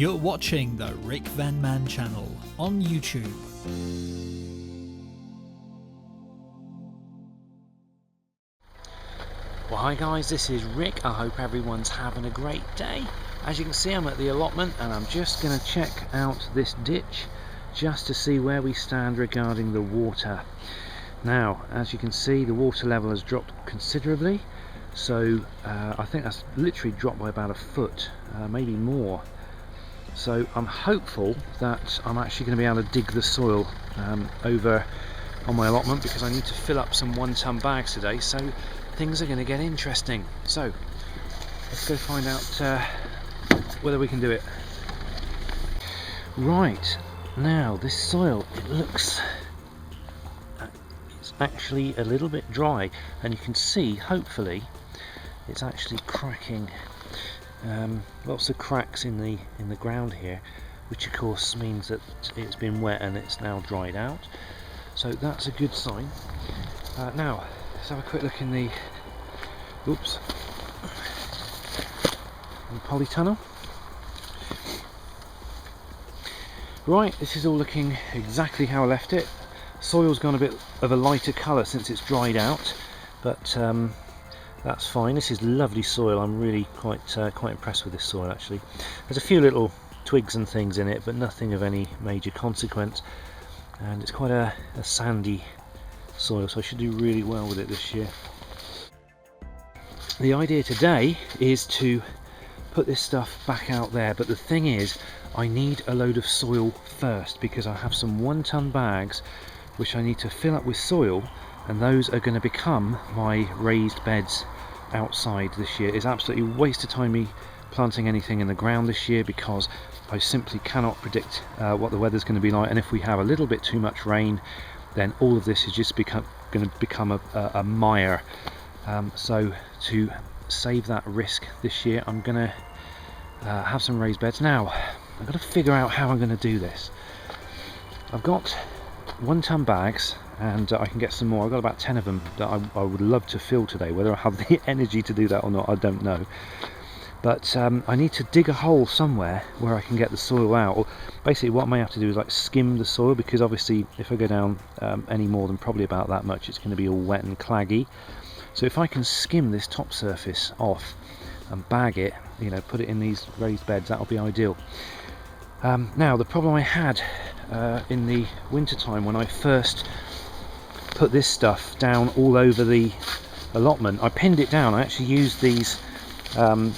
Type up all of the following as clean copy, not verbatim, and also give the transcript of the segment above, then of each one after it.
You're watching the RickVanMan channel on YouTube. Well, hi guys, this is Rick. I hope everyone's having a great day. As you can see, I'm at the allotment and I'm just going to check out this ditch just to see where we stand regarding the water. Now, as you can see, the water level has dropped considerably, so I think that's literally dropped by about a foot, maybe more. So I'm hopeful that I'm actually going to be able to dig the soil over on my allotment, because I need to fill up some 1-ton bags today, so things are going to get interesting. So let's go find out whether we can do it. Right, now this soil, it looks it's actually a little bit dry, and you can see hopefully it's actually cracking. Lots of cracks in the ground here, which of course means that it's been wet and it's now dried out, so that's a good sign. Now let's have a quick look in the polytunnel. Right, this is all looking exactly how I left it. Soil's gone a bit of a lighter colour since it's dried out, but that's fine. This is lovely soil. I'm really quite impressed with this soil actually. There's a few little twigs and things in it, but nothing of any major consequence, and it's quite a sandy soil, so I should do really well with it this year. The idea today is to put this stuff back out there, but the thing is I need a load of soil first, because I have some 1-ton bags which I need to fill up with soil, and those are going to become my raised beds outside this year. It's absolutely a waste of time me planting anything in the ground this year, because I simply cannot predict what the weather's going to be like, and if we have a little bit too much rain, then all of this is just going to become a mire. So to save that risk this year, I'm going to have some raised beds. Now I've got to figure out how I'm going to do this. I've got 1-ton bags, and I can get some more. I've got about 10 of them that I would love to fill today. Whether I have the energy to do that or not, I don't know. But I need to dig a hole somewhere where I can get the soil out. Or basically what I may have to do is like skim the soil, because obviously if I go down any more than probably about that much, it's going to be all wet and claggy. So if I can skim this top surface off and bag it, put it in these raised beds, that'll be ideal. Now the problem I had in the winter time when I first put this stuff down all over the allotment, I pinned it down. I actually used these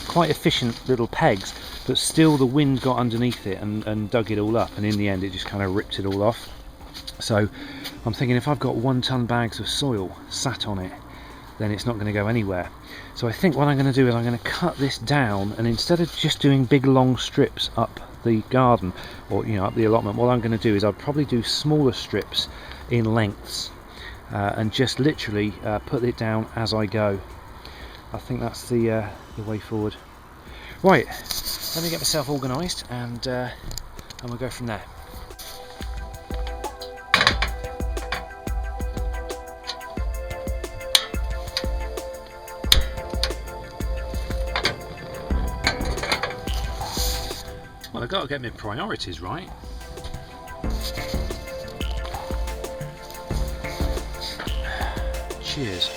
quite efficient little pegs, but still the wind got underneath it and dug it all up, and in the end it just kind of ripped it all off. So I'm thinking, if I've got 1-ton bags of soil sat on it, then it's not going to go anywhere. So I think what I'm going to do is I'm going to cut this down, and instead of just doing big long strips up the garden or up the allotment, what I'm going to do is I'll probably do smaller strips in lengths, and just literally put it down as I go. I think that's the way forward. Right, let me get myself organised, and we'll go from there. Well, I've got to get my priorities right. Cheers.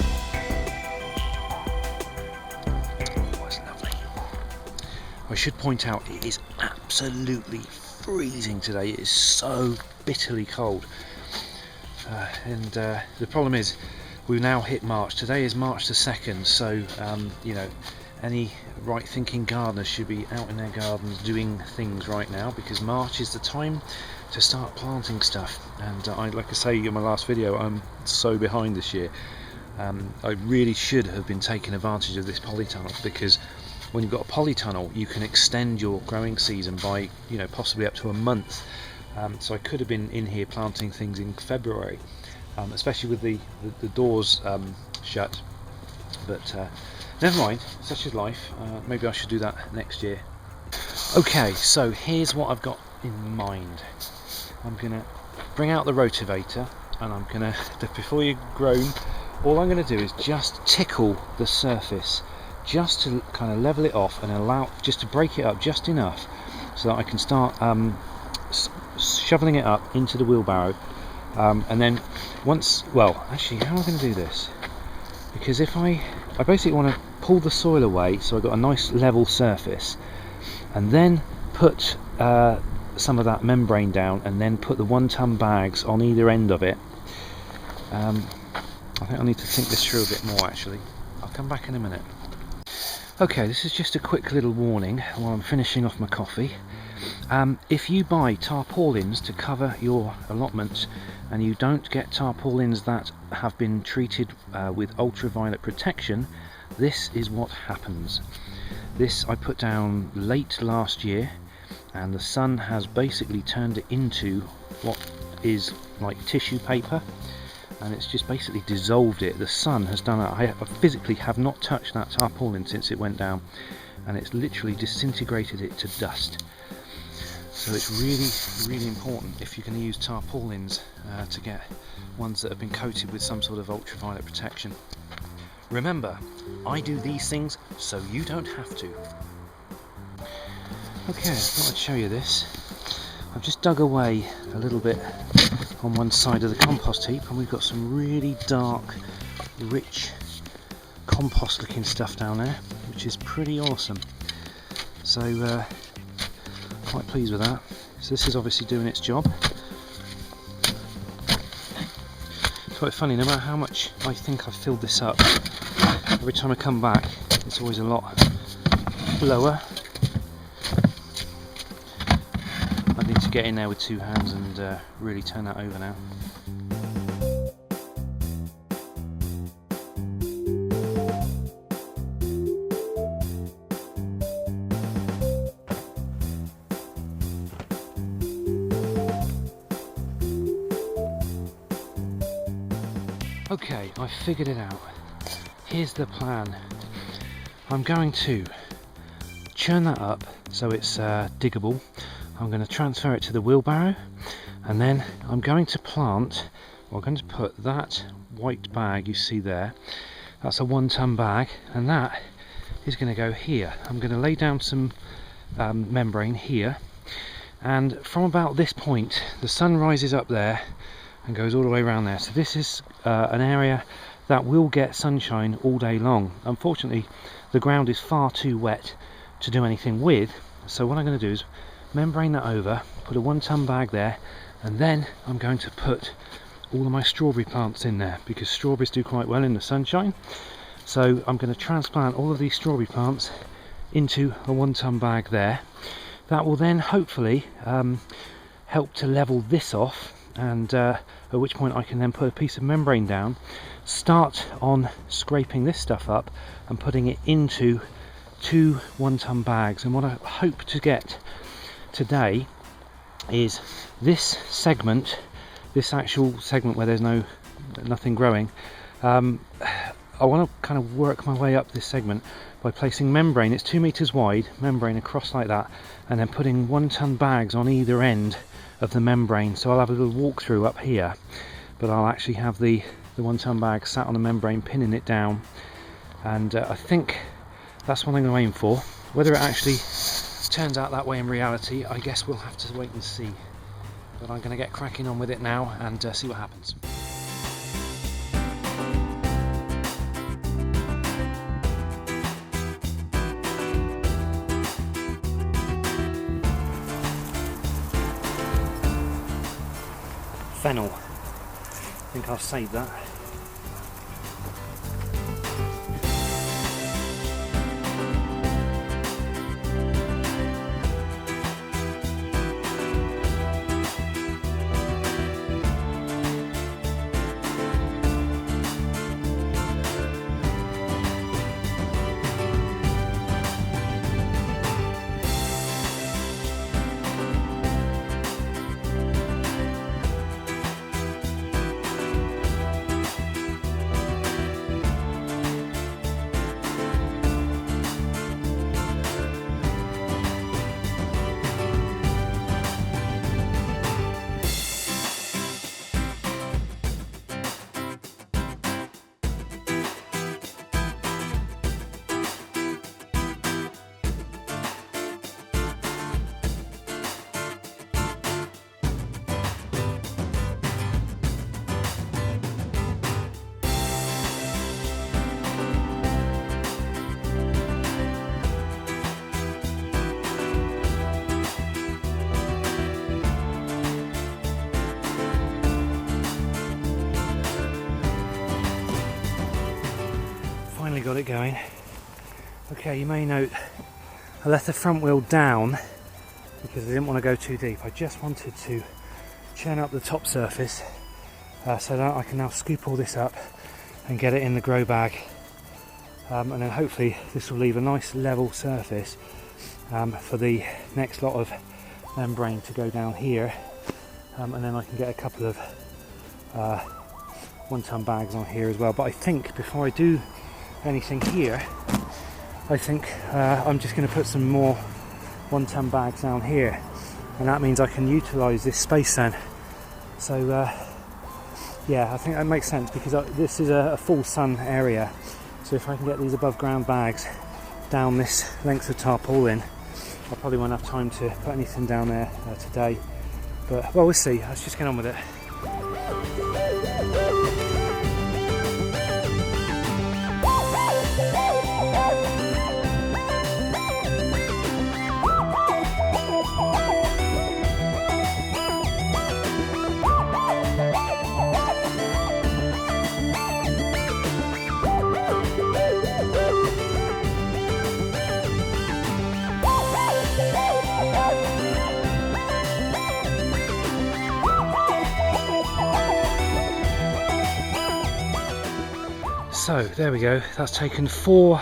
Oh, that's lovely. I should point out, it is absolutely freezing today. It is so bitterly cold. And the problem is, we've now hit March. Today is March the 2nd, so any right thinking gardeners should be out in their gardens doing things right now, because March is the time to start planting stuff. And like I say in my last video, I'm so behind this year. I really should have been taking advantage of this polytunnel, because when you've got a polytunnel you can extend your growing season by possibly up to a month. So I could have been in here planting things in February, especially with the doors shut, but never mind, such is life. Maybe I should do that next year. Okay, so here's what I've got in mind. I'm gonna bring out the rotavator, and I'm gonna, before you groan, all I'm gonna do is just tickle the surface, just to kind of level it off and allow, just to break it up just enough, so that I can start shoveling it up into the wheelbarrow, and then once, well, actually, how am I going to do this? Because if I basically want to pull the soil away so I've got a nice level surface, and then put some of that membrane down, and then put the 1 ton bags on either end of it. I think I need to think this through a bit more actually. I'll come back in a minute. Okay, this is just a quick little warning while I'm finishing off my coffee. If you buy tarpaulins to cover your allotments and you don't get tarpaulins that have been treated with ultraviolet protection, this is what happens. This I put down late last year, and the sun has basically turned it into what is like tissue paper, and it's just basically dissolved it. The sun has done that. I physically have not touched that tarpaulin since it went down, and it's literally disintegrated it to dust. So it's really important if you're going to use tarpaulins to get ones that have been coated with some sort of ultraviolet protection. Remember, I do these things so you don't have to. Okay, I thought I'd show you this. I've just dug away a little bit on one side of the compost heap, and we've got some really dark, rich compost looking stuff down there, which is pretty awesome. So quite pleased with that. So this is obviously doing its job. It's quite funny, no matter how much I think I've filled this up, every time I come back it's always a lot lower. I need to get in there with 2 hands and really turn that over now. Okay, I've figured it out. Here's the plan. I'm going to churn that up so it's diggable. I'm going to transfer it to the wheelbarrow, and then I'm going to plant, or I'm going to put that white bag you see there. That's a 1 ton bag, and that is going to go here. I'm going to lay down some membrane here, and from about this point the sun rises up there and goes all the way around there. So this is an area that will get sunshine all day long. Unfortunately, the ground is far too wet to do anything with, so what I'm going to do is membrane that over, put a 1 ton bag there, and then I'm going to put all of my strawberry plants in there, because strawberries do quite well in the sunshine. So I'm going to transplant all of these strawberry plants into a 1 ton bag there. That will then hopefully help to level this off, and at which point I can then put a piece of membrane down, start on scraping this stuff up and putting it into 2 1 ton bags. And what I hope to get today is this segment, this actual segment where there's nothing growing. I want to kind of work my way up this segment by placing membrane. It's 2 meters wide, membrane across like that, and then putting 1 ton bags on either end of the membrane. So I'll have a little walkthrough up here, but I'll actually have the 1 ton bag sat on the membrane, pinning it down, and I think that's what I'm going to aim for. Whether it actually turns out that way in reality, I guess we'll have to wait and see. But I'm going to get cracking on with it now and see what happens. Fennel. I think I'll save that. got it going. Okay, you may note I left the front wheel down because I didn't want to go too deep. I just wanted to churn up the top surface so that I can now scoop all this up and get it in the grow bag, and then hopefully this will leave a nice level surface for the next lot of membrane to go down here, and then I can get a couple of 1 ton bags on here as well. But I think before I do anything here, I think I'm just going to put some more 1 ton bags down here, and that means I can utilise this space then. So yeah, I think that makes sense because this is a full sun area, so if I can get these above ground bags down this length of tarpaulin, I probably won't have time to put anything down there today, but well, we'll see. Let's just get on with it. So there we go, that's taken 4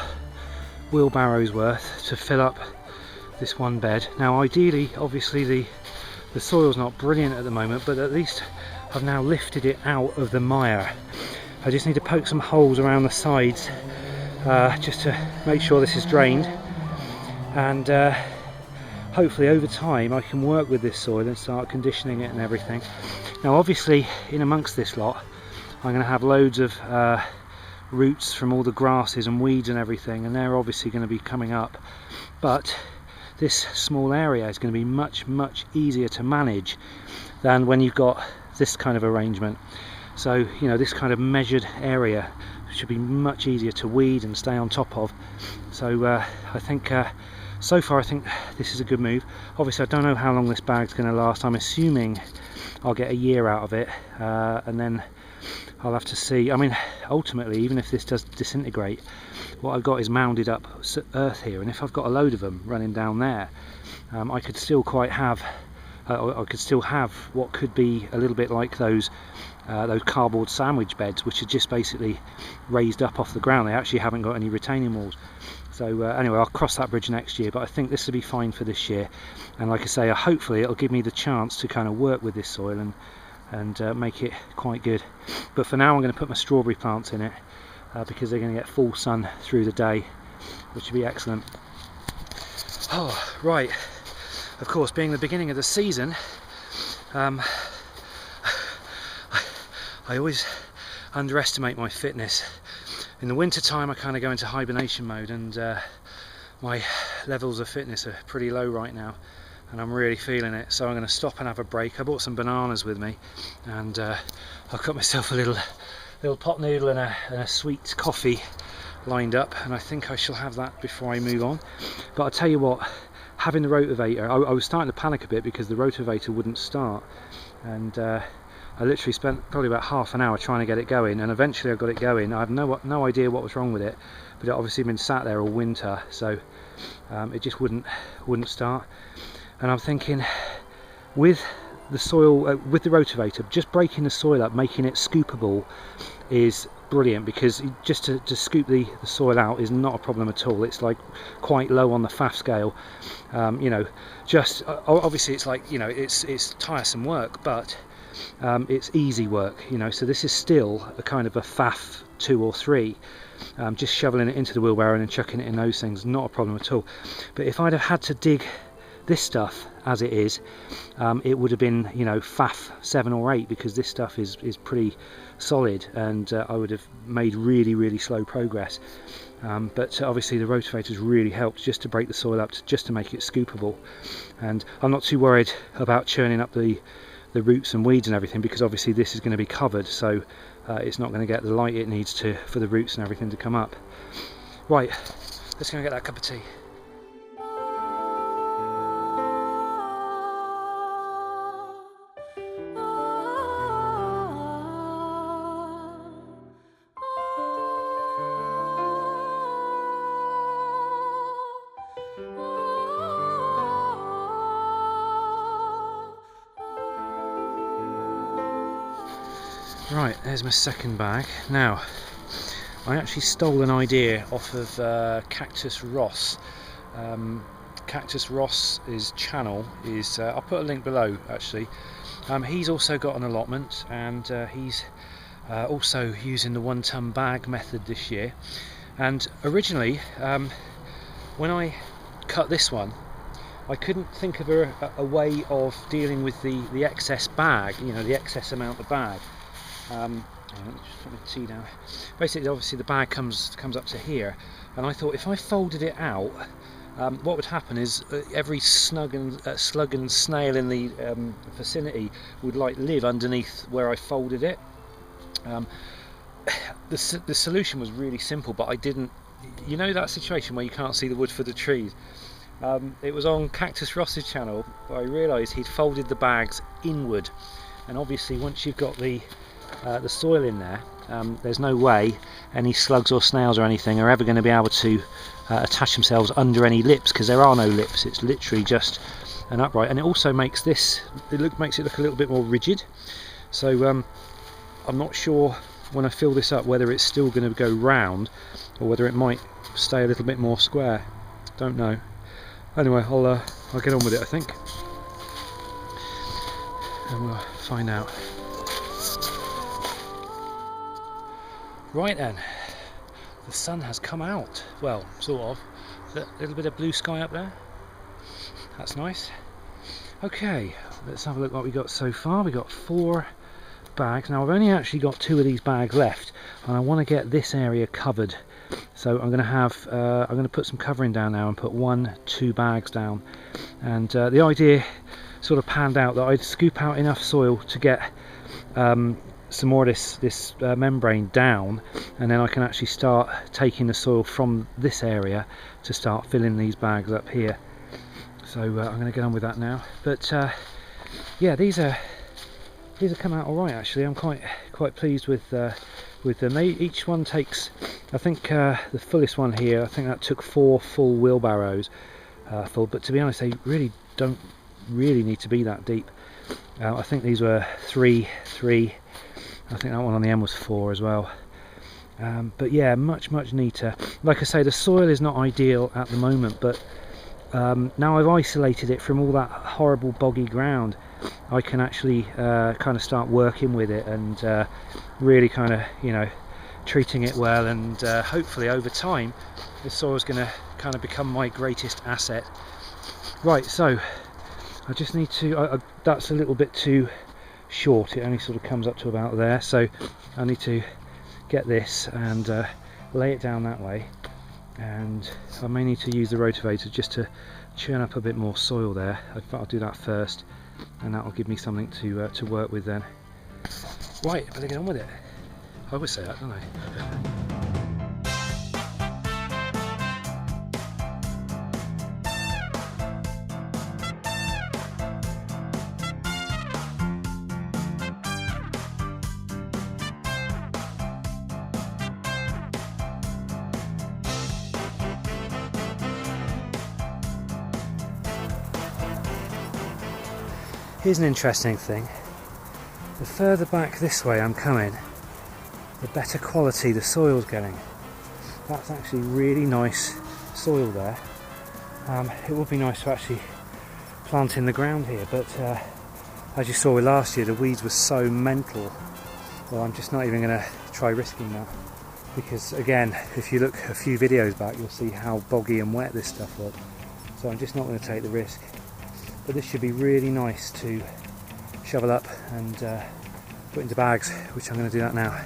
wheelbarrows worth to fill up this one bed. Now ideally, obviously the soil's not brilliant at the moment, but at least I've now lifted it out of the mire. I just need to poke some holes around the sides just to make sure this is drained, and hopefully over time I can work with this soil and start conditioning it and everything. Now obviously in amongst this lot I'm going to have loads of roots from all the grasses and weeds and everything, and they're obviously going to be coming up, but this small area is going to be much easier to manage than when you've got this kind of arrangement. So you know, this kind of measured area should be much easier to weed and stay on top of. So I think so far I think this is a good move. Obviously I don't know how long this bag's going to last. I'm assuming I'll get a year out of it, and then I'll have to see. I mean, ultimately, even if this does disintegrate, what I've got is mounded up earth here, and if I've got a load of them running down there, I could still have what could be a little bit like those cardboard sandwich beds, which are just basically raised up off the ground. They actually haven't got any retaining walls. So anyway, I'll cross that bridge next year, but I think this will be fine for this year. And like I say, hopefully it'll give me the chance to kind of work with this soil and make it quite good. But for now I'm going to put my strawberry plants in it because they're going to get full sun through the day, which will be excellent. Oh right, of course, being the beginning of the season, I always underestimate my fitness. In the winter time I kind of go into hibernation mode, and my levels of fitness are pretty low right now, and I'm really feeling it. So I'm going to stop and have a break. I bought some bananas with me, and I've got myself a little pot noodle and a sweet coffee lined up, and I think I shall have that before I move on. But I'll tell you what, having the rotavator, I was starting to panic a bit because the rotavator wouldn't start, and I literally spent probably about half an hour trying to get it going, and eventually I got it going. I have no idea what was wrong with it, but it obviously been sat there all winter, so it just wouldn't start. And I'm thinking, with the soil, with the rotavator, just breaking the soil up, making it scoopable is brilliant, because just to scoop the soil out is not a problem at all. It's like quite low on the faff scale. You know, just obviously it's like, you know, it's tiresome work, but it's easy work, you know. So this is still a kind of a faff 2 or 3. Just shoveling it into the wheelbarrow and then chucking it in those things, not a problem at all. But if I'd have had to dig this stuff as it is, it would have been, you know, faff 7 or 8, because this stuff is pretty solid, and I would have made really slow progress. But obviously the rotavators really helped just to break the soil up, just to make it scoopable. And I'm not too worried about churning up the roots and weeds and everything, because obviously this is going to be covered, so it's not going to get the light it needs to for the roots and everything to come up. Right, let's go and get that cup of tea. Right, there's my second bag. Now, I actually stole an idea off of Cactus Ross. Cactus Ross's channel is, I'll put a link below actually. He's also got an allotment, and he's also using the 1 ton bag method this year. And originally, when I cut this one, I couldn't think of a way of dealing with the excess bag, you know, the excess amount of bag. Let me just put my tea down. Basically, obviously the bag comes up to here, and I thought if I folded it out, what would happen is every slug and snail in the vicinity would like live underneath where I folded it. The solution was really simple, but I didn't, you know, that situation where you can't see the wood for the trees. It was on Cactus Ross's channel, but I realised he'd folded the bags inward, and obviously once you've got the soil in there, there's no way any slugs or snails or anything are ever going to be able to attach themselves under any lips, because there are no lips. It's literally just an upright, and it also makes makes it look a little bit more rigid. So I'm not sure when I fill this up whether it's still going to go round or whether it might stay a little bit more square. Don't know. Anyway, I'll get on with it, I think, and we'll find out. Right then, the sun has come out. Well, sort of. A little bit of blue sky up there. That's nice. Okay, let's have a look what we got so far. We got 4 bags. Now I've only actually got 2 of these bags left, and I want to get this area covered. So I'm going to put some covering down now and put 1-2 bags down. And the idea sort of panned out that I'd scoop out enough soil to get some more of this membrane down, and then I can actually start taking the soil from this area to start filling these bags up here. So I'm going to get on with that now. But yeah, these have come out all right actually. I'm quite pleased with them. Each one takes, I think the fullest one here, I think that took 4 full wheelbarrows full. But to be honest, they really don't need to be that deep. I think these were 3. I think that one on the end was 4 as well. But yeah, much neater. Like I say, the soil is not ideal at the moment, but now I've isolated it from all that horrible boggy ground, I can actually kind of start working with it and really kind of, you know, treating it well, and hopefully over time the soil is going to kind of become my greatest asset. Right, so I just need to, that's a little bit too short, it only sort of comes up to about there, so I need to get this and lay it down that way, and I may need to use the rotavator just to churn up a bit more soil there. I'll do that first, and that will give me something to work with then. Right, better get on with it. I always say that, don't I? Here's an interesting thing. The further back this way I'm coming, the better quality the soil's getting. That's actually really nice soil there. It would be nice to actually plant in the ground here, but as you saw with last year, the weeds were so mental. Well, I'm just not even going to try risking that, because again, if you look a few videos back, you'll see how boggy and wet this stuff was. So I'm just not going to take the risk. But this should be really nice to shovel up and put into bags, which I'm going to do that now.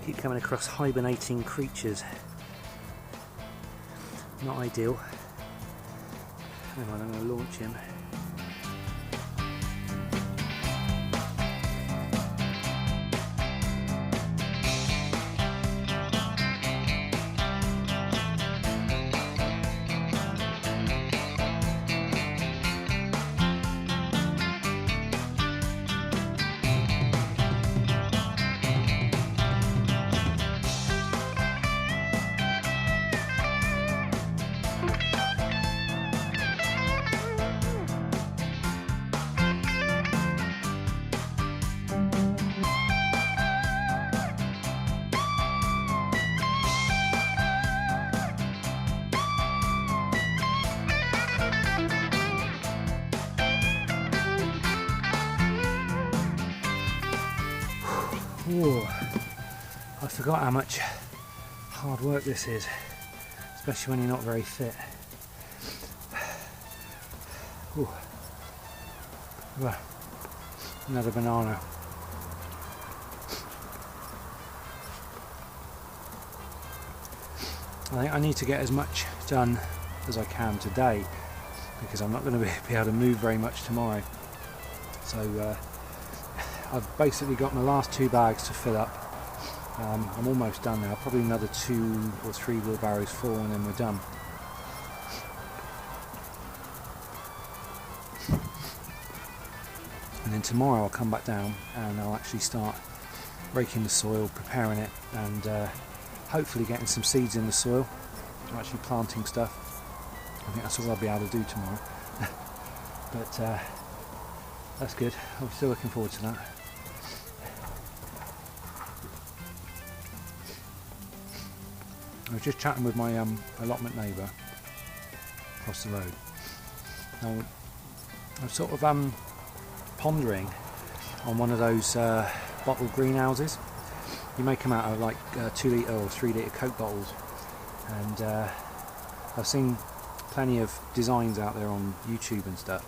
Keep coming across hibernating creatures. Not ideal. Hang on, I'm going to launch him. Ooh, I forgot how much hard work this is, especially when you're not very fit. Ooh. Well, another banana. I think I need to get as much done as I can today, because I'm not going to be able to move very much tomorrow. So I've basically got my last 2 bags to fill up. I'm almost done now, probably another 2 or 3 wheelbarrows full and then we're done. And then tomorrow I'll come back down and I'll actually start raking the soil, preparing it, and hopefully getting some seeds in the soil. I'm actually planting stuff. I think that's all I'll be able to do tomorrow. But that's good. I'm still looking forward to that. I was just chatting with my allotment neighbour across the road. Now, I'm sort of pondering on one of those bottle greenhouses. You make them out of like 2 litre or 3 litre Coke bottles, and I've seen plenty of designs out there on YouTube and stuff.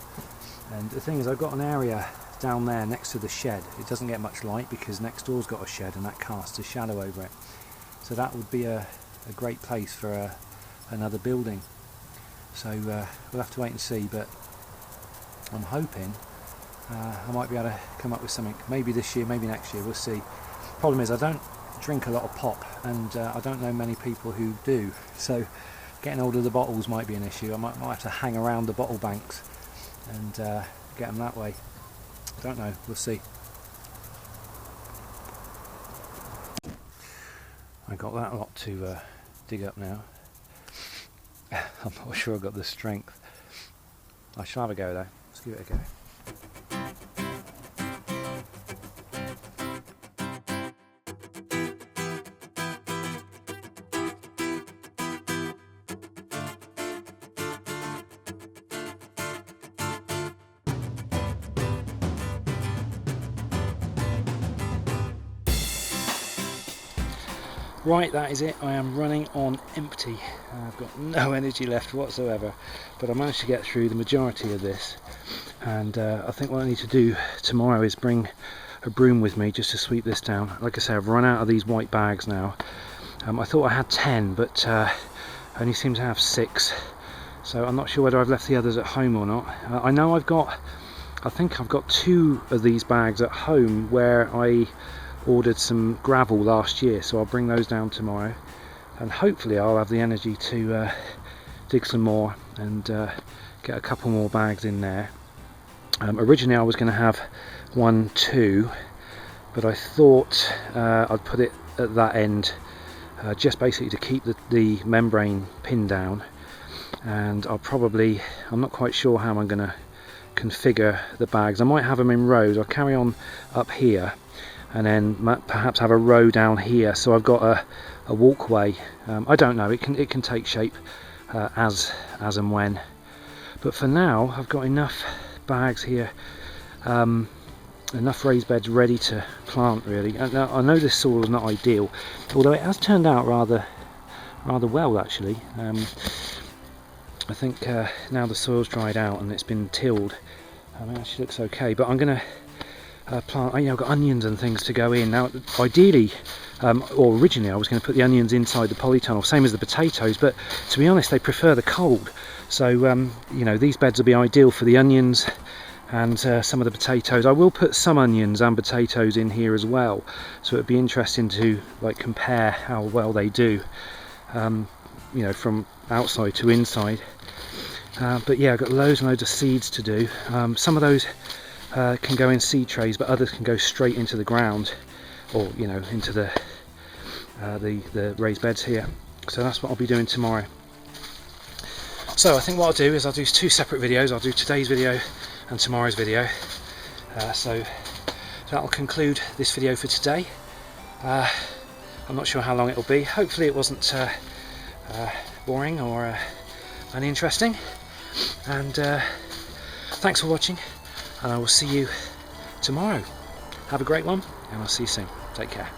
And the thing is, I've got an area down there next to the shed. It doesn't get much light because next door's got a shed and that casts a shadow over it. So that would be a great place for another building. So we'll have to wait and see, but I'm hoping I might be able to come up with something. Maybe this year, maybe next year, we'll see. Problem is, I don't drink a lot of pop, and I don't know many people who do, so getting hold of the bottles might be an issue. I might have to hang around the bottle banks and get them that way. Don't know, we'll see. I got that lot to dig up now. I'm not sure I've got the strength. I shall have a go though. Let's give it a go. Right, that is it. I am running on empty. I've got no energy left whatsoever, but I managed to get through the majority of this, and I think what I need to do tomorrow is bring a broom with me just to sweep this down. Like I say, I've run out of these white bags now. I thought I had 10, but I only seem to have 6, so I'm not sure whether I've left the others at home or not. I know I think I've got 2 of these bags at home where I ordered some gravel last year, so I'll bring those down tomorrow, and hopefully I'll have the energy to dig some more and get a couple more bags in there. Originally I was going to have 1, 2, but I thought I'd put it at that end just basically to keep the membrane pinned down, and I'm not quite sure how I'm going to configure the bags. I might have them in rows. I'll carry on up here and then perhaps have a row down here, so I've got a walkway. I don't know, it can take shape as and when, but for now I've got enough bags here, enough raised beds ready to plant really. Now, I know this soil is not ideal, although it has turned out rather well actually. I think now the soil's dried out and it's been tilled, it actually looks okay, but I'm going to plant. I've got onions and things to go in now. Ideally, or originally, I was going to put the onions inside the polytunnel, same as the potatoes. But to be honest, they prefer the cold. So these beds will be ideal for the onions and some of the potatoes. I will put some onions and potatoes in here as well. So it'd be interesting to compare how well they do, from outside to inside. But yeah, I've got loads and loads of seeds to do. Some of those can go in seed trays, but others can go straight into the ground, or into the raised beds here. So that's what I'll be doing tomorrow. So I think what I'll do is I'll do 2 separate videos. I'll do today's video and tomorrow's video. So that'll conclude this video for today. I'm not sure how long it'll be. Hopefully it wasn't boring or uninteresting. And thanks for watching, and I will see you tomorrow. Have a great one. and I'll see you soon. Take care.